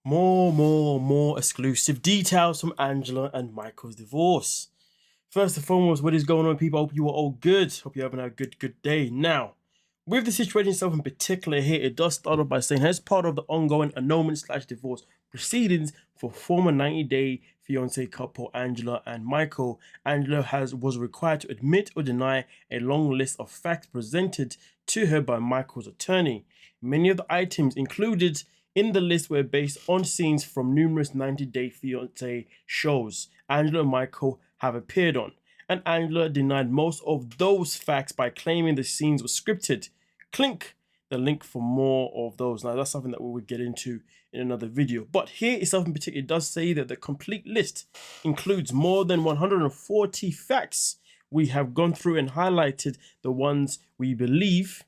More exclusive details from Angela and Michael's divorce. First and foremost, what is going on, people? I hope you are all good. Hope you're having a good day. Now, with the situation itself in particular here, it does start off by saying, as part of the ongoing annulment/divorce proceedings for former 90-day fiancé couple Angela and Michael, Angela was required to admit or deny a long list of facts presented to her by Michael's attorney. Many of the items included in the list were based on scenes from numerous 90-day fiancé shows Angela and Michael have appeared on, and Angela denied most of those facts by claiming the scenes were scripted. Click the link for more of those. Now, that's something that we will get into in another video. But here itself in particular, it does say that the complete list includes more than 140 facts. We have gone through and highlighted the ones we believe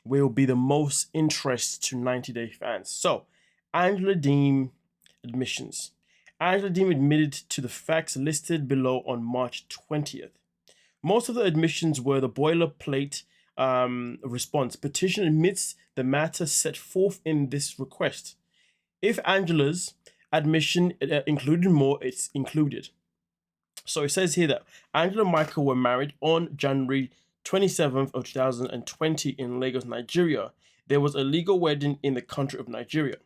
will be the most interest to 90-day fans. So, Angela Deem admissions. Angela Deem admitted to the facts listed below on March 20th. Most of the admissions were the boilerplate response. Petition admits the matter set forth in this request. If Angela's admission included more, it's included. So it says here that Angela and Michael were married on January 27th of 2020 in Lagos, Nigeria. There was a legal wedding in the country of Nigeria.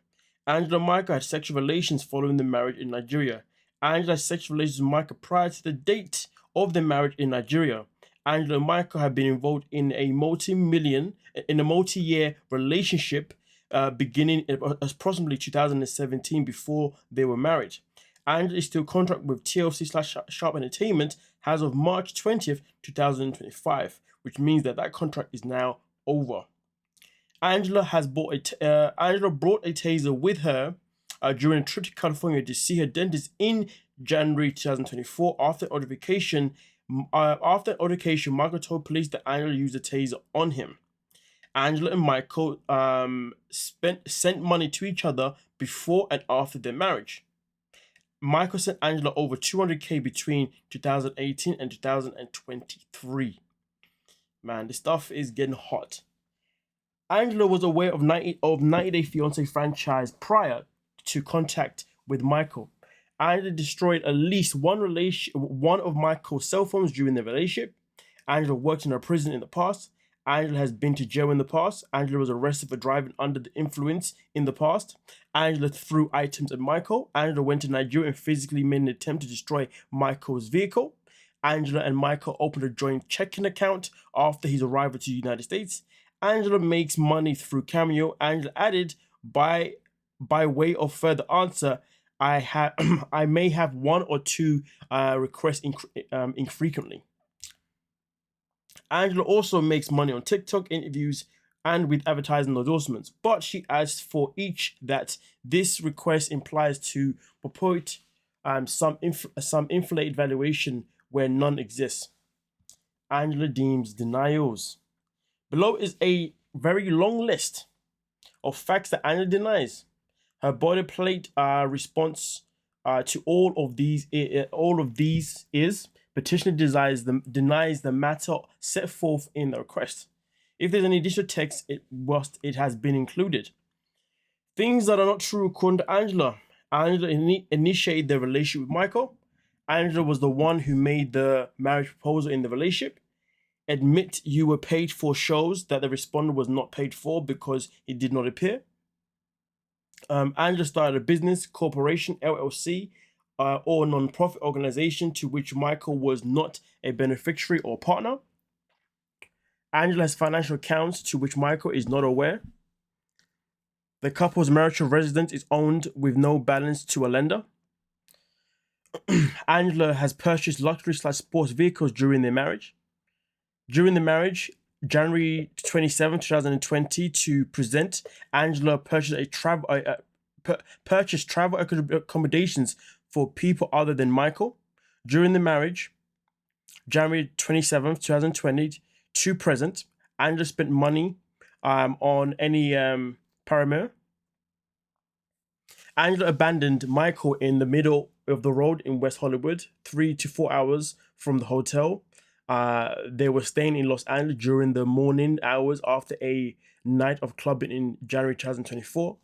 Angela and Michael had sexual relations following the marriage in Nigeria. Angela had sexual relations with Michael prior to the date of the marriage in Nigeria. Angela and Michael had been involved in a multi-year relationship beginning approximately 2017 before they were married. Angela is still contract with TLC/Sharp Entertainment as of March 20th, 2025, which means that contract is now over. Angela brought a taser with her during a trip to California to see her dentist in January 2024. After altercation, Michael told police that Angela used a taser on him. Angela and Michael sent money to each other before and after their marriage. Michael sent Angela over $200K between 2018 and 2023. Man, this stuff is getting hot. Angela was aware of 90-Day Fiancé franchise prior to contact with Michael. Angela destroyed at least one of Michael's cell phones during their relationship. Angela worked in a prison in the past. Angela has been to jail in the past. Angela was arrested for driving under the influence in the past. Angela threw items at Michael. Angela went to Nigeria and physically made an attempt to destroy Michael's vehicle. Angela and Michael opened a joint checking account after his arrival to the United States. Angela makes money through Cameo. Angela added, by way of further answer, I may have one or two requests infrequently. Angela also makes money on TikTok interviews and with advertising endorsements, but she adds for each that this request implies to purport some inflated valuation where none exists. Angela Deem's denials. Below is a very long list of facts that Angela denies. Her boilerplate response to all of these is petitioner denies the matter set forth in the request. If there's any additional text, it has been included. Things that are not true according to Angela. Angela initiated the relationship with Michael. Angela was the one who made the marriage proposal in the relationship. Admit you were paid for shows that the respondent was not paid for because he did not appear. Angela started a business, corporation, LLC, or non-profit organization to which Michael was not a beneficiary or partner. Angela has financial accounts to which Michael is not aware. The couple's marital residence is owned with no balance to a lender. Angela has purchased luxury/sports vehicles during their marriage. During the marriage, January 27, 2020, to present, Angela purchased travel accommodations for people other than Michael. During the marriage, January 27, 2020, to present, Angela spent money on any paramour. Angela abandoned Michael in the middle of the road in West Hollywood, 3 to 4 hours from the hotel. They were staying in Los Angeles during the morning hours after a night of clubbing in January 2024.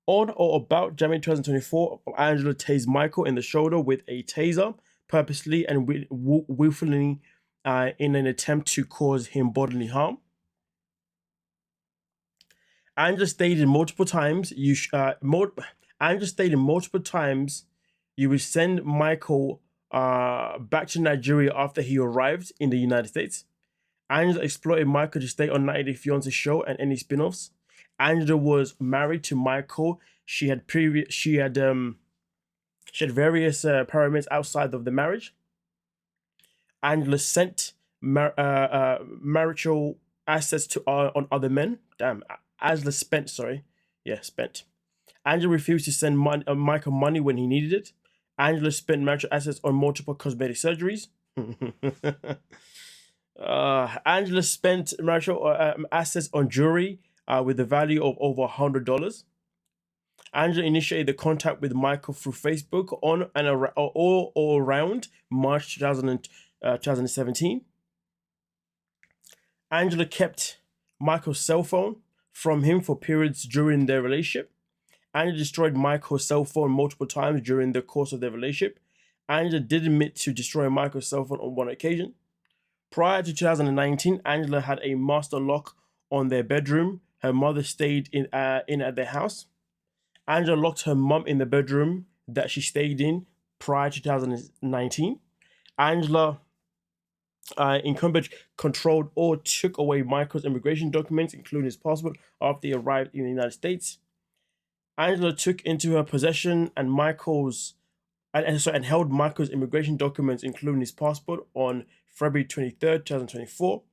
On or about January 2024, Angela tased Michael in the shoulder with a taser, purposely and willfully, in an attempt to cause him bodily harm. Angela stated multiple times Angela stated multiple times you would send Michael back to Nigeria after he arrived in the United States. Angela exploited Michael to stay on 90 Day Fiancé show and any spin-offs. Angela was married to Michael. She had various pyramids outside of the marriage. Angela sent marital assets to on other men. Damn, Angela spent. Spent. Angela refused to send Michael money when he needed it. Angela spent marital assets on multiple cosmetic surgeries. Angela spent marital assets on jewelry with the value of over $100. Angela initiated the contact with Michael through Facebook on and all around March 2017. Angela kept Michael's cell phone from him for periods during their relationship. Angela destroyed Michael's cell phone multiple times during the course of their relationship. Angela did admit to destroying Michael's cell phone on one occasion. Prior to 2019, Angela had a master lock on their bedroom. Her mother stayed in at their house. Angela locked her mum in the bedroom that she stayed in prior to 2019. Angela controlled or took away Michael's immigration documents, including his passport, after he arrived in the United States. Angela took into her possession and held Michael's immigration documents, including his passport, on February 23rd, 2024.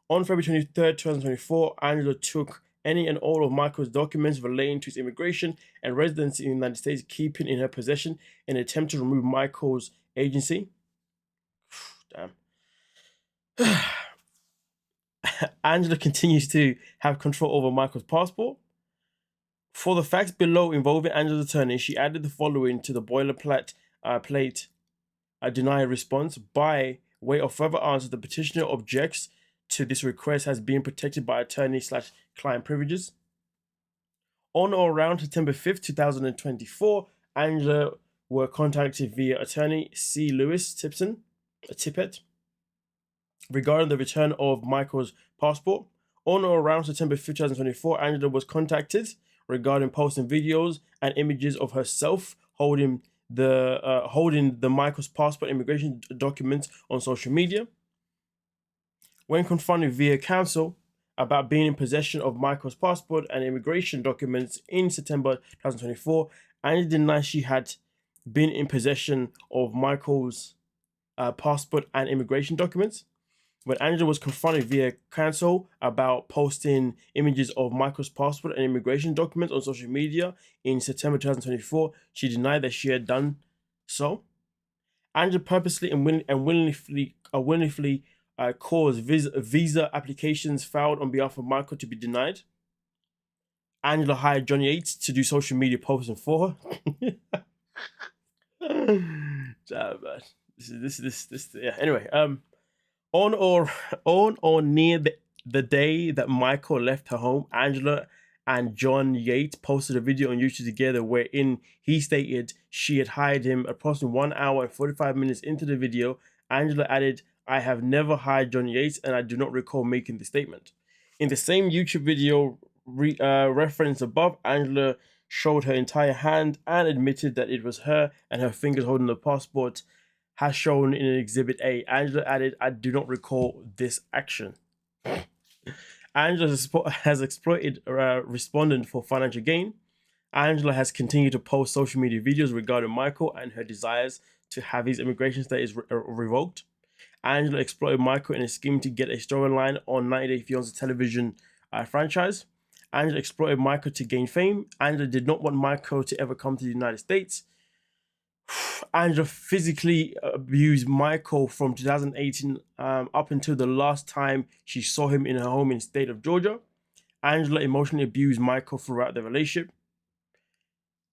On February 23rd, 2024, Angela took any and all of Michael's documents relating to his immigration and residency in the United States, keeping in her possession in an attempt to remove Michael's agency. Damn. Angela continues to have control over Michael's passport. For the facts below involving Angela's attorney, she added the following to the boilerplate denial response. By way of further answer, the petitioner objects to this request as being protected by attorney/client privileges. On or around September 5th, 2024, Angela were contacted via attorney C. Lewis Tippett regarding the return of Michael's passport. On or around September 5th, 2024, Angela was contacted regarding posting videos and images of herself holding the Michael's passport immigration documents on social media. When confronted via counsel about being in possession of Michael's passport and immigration documents in September 2024, Angela denied she had been in possession of Michael's passport and immigration documents. When Angela was confronted via counsel about posting images of Michael's passport and immigration documents on social media in September 2024, she denied that she had done so. Angela purposely and willingly caused visa applications filed on behalf of Michael to be denied. Angela hired Johnny Yates to do social media posting for her. Anyway, on or near the day that Michael left her home, Angela and John Yates posted a video on YouTube together wherein he stated she had hired him. Approximately 1 hour and 45 minutes into the video, Angela added, "I have never hired John Yates and I do not recall making the statement." In the same YouTube video referenced above, Angela showed her entire hand and admitted that it was her and her fingers holding the passport, as shown in Exhibit A. Angela added, "I do not recall this action." Angela has exploited a respondent for financial gain. Angela has continued to post social media videos regarding Michael and her desires to have his immigration status revoked. Angela exploited Michael in a scheme to get a storyline on 90 Day Fiancé television franchise. Angela exploited Michael to gain fame. Angela did not want Michael to ever come to the United States. Angela physically abused Michael from 2018 up until the last time she saw him in her home in the state of Georgia. Angela emotionally abused Michael throughout the relationship.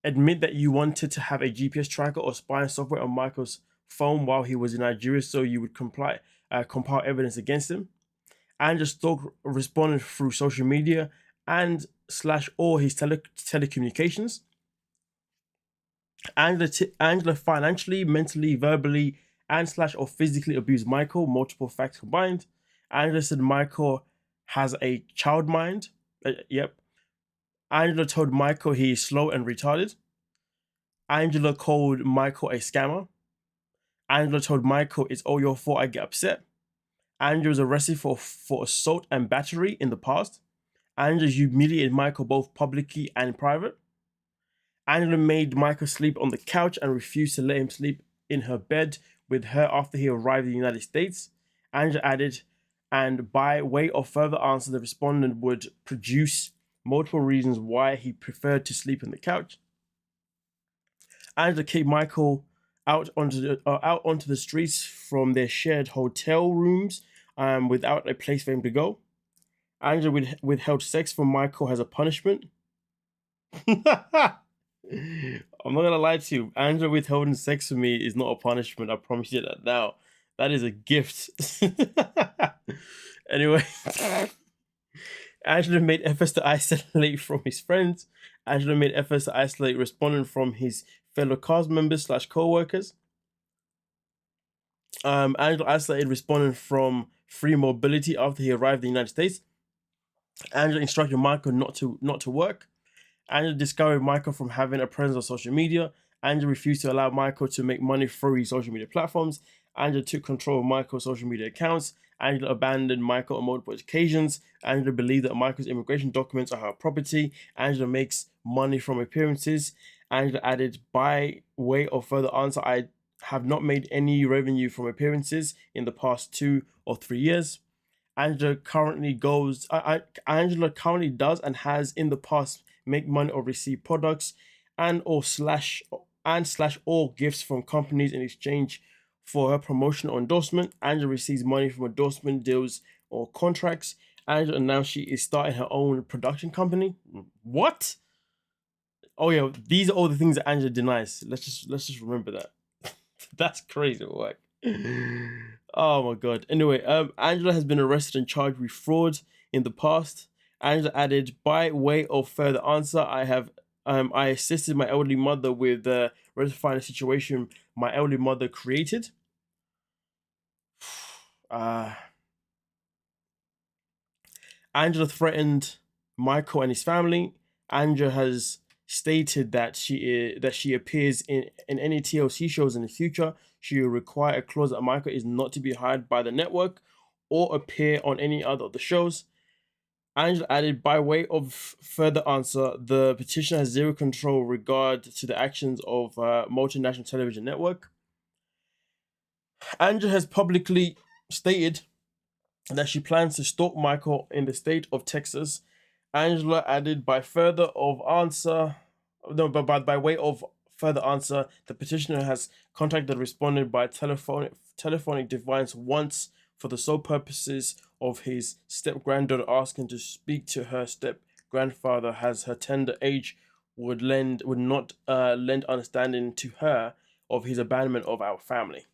Admit that you wanted to have a GPS tracker or spying software on Michael's phone while he was in Nigeria so you would compile evidence against him. Angela stalked responded through social media and slash or his telecommunications. Angela financially, mentally, verbally, and slash or physically abused Michael. Multiple facts combined. Angela said Michael has a child mind. Yep. Angela told Michael he is slow and retarded. Angela called Michael a scammer. Angela told Michael it's all your fault I get upset. Angela was arrested for assault and battery in the past. Angela humiliated Michael both publicly and private. Angela made Michael sleep on the couch and refused to let him sleep in her bed with her after he arrived in the United States. Angela added, and by way of further answer, the respondent would produce multiple reasons why he preferred to sleep on the couch. Angela kicked Michael out onto the streets from their shared hotel rooms without a place for him to go. Angela withheld sex from Michael as a punishment. I'm not gonna lie to you. Angela withholding sex from me is not a punishment. I promise you that now. That is a gift. Anyway, Angela made efforts to isolate from his friends. Angela made efforts to isolate respondent from his fellow cast members / co-workers. Angela isolated respondent from free mobility after he arrived in the United States. Angela instructed Michael not to work. Angela discouraged Michael from having a presence on social media. Angela refused to allow Michael to make money through his social media platforms. Angela took control of Michael's social media accounts. Angela abandoned Michael on multiple occasions. Angela believed that Michael's immigration documents are her property. Angela makes money from appearances. Angela added, by way of further answer, I have not made any revenue from appearances in the past 2 or 3 years. Angela currently does and has in the past make money or receive products and slash or gifts from companies in exchange for her promotion or endorsement. Angela receives money from endorsement deals or contracts. Angela announced she is starting her own production company. What? Oh yeah, these are all the things that Angela denies. Let's just remember that. That's crazy work. Oh my god. Anyway, Angela has been arrested and charged with fraud in the past. Angela added, by way of further answer, I assisted my elderly mother with rectifying a situation my elderly mother created. Angela threatened Michael and his family. Angela has stated that she appears in any TLC shows in the future. She will require a clause that Michael is not to be hired by the network or appear on any other of the shows. Angela added, by way of further answer, the petitioner has zero control regard to the actions of multinational television network. Angela has publicly stated that she plans to stalk Michael in the state of Texas. Angela added, by way of further answer, the petitioner has contacted the respondent by telephonic device once for the sole purposes of his step-granddaughter asking to speak to her step-grandfather, as her tender age would not lend understanding to her of his abandonment of our family.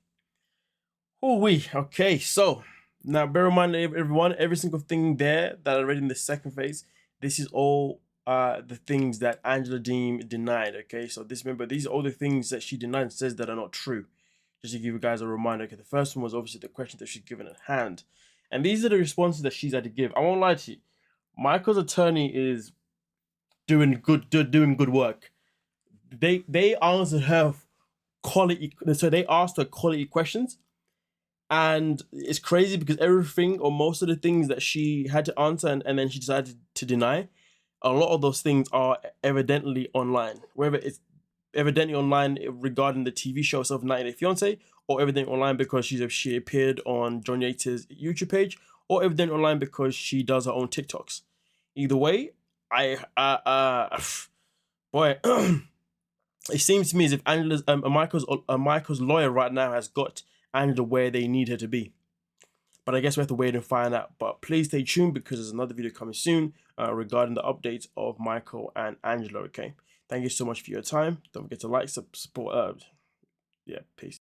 Okay, so now bear in mind, everyone, every single thing there that I read in the second phase, this is all the things that Angela Deem denied. Okay, so remember, these are all the things that she denied and says that are not true. Just to give you guys a reminder. Okay, the first one was obviously the question that she's given at hand, and these are the responses that she's had to give. I won't lie to you, Michael's attorney is doing good work. They answered her quality, so they asked her quality questions. And it's crazy because everything or most of the things that she had to answer and then she decided to deny, a lot of those things are evidently online. Whether it's evidently online regarding the TV show itself, 90 Day Fiancé, or evidently online because she appeared on John Yates' YouTube page, or evidently online because she does her own TikToks. Either way, boy, it seems to me as if Angela's Michael's lawyer right now has got Angela where they need her to be. But I guess we have to wait and find out. But please stay tuned because there's another video coming soon regarding the updates of Michael and Angela. Okay, thank you so much for your time. Don't forget to like, support. Yeah, peace.